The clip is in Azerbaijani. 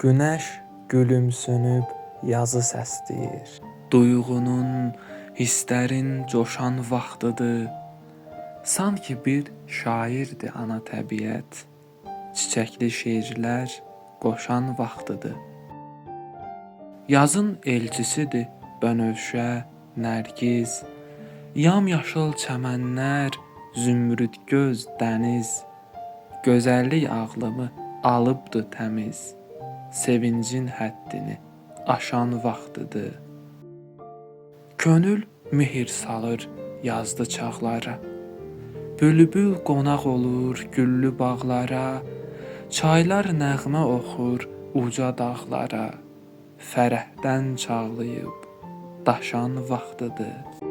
Günəş gülümsünüb yazı səsləyir. Duyğunun, hisslərin coşan vaxtıdır. Sanki bir şairdir ana təbiət. Çiçəkli şeirlər qoşan vaxtıdır. Yazın elçisidir bənövşə, nərgiz, yamyaşıl çəmənlər, zümrüd göz dəniz. Gözəllik ağlımı alıbdı təmiz. Sevincin həddini aşan vaxtıdır. Könül mehir salır yazdı çağlara. Bülbül qonaq olur güllü bağlara. Çaylar nəğmə oxur uca dağlara. Fərəhdən çağlayıb daşan vaxtıdır.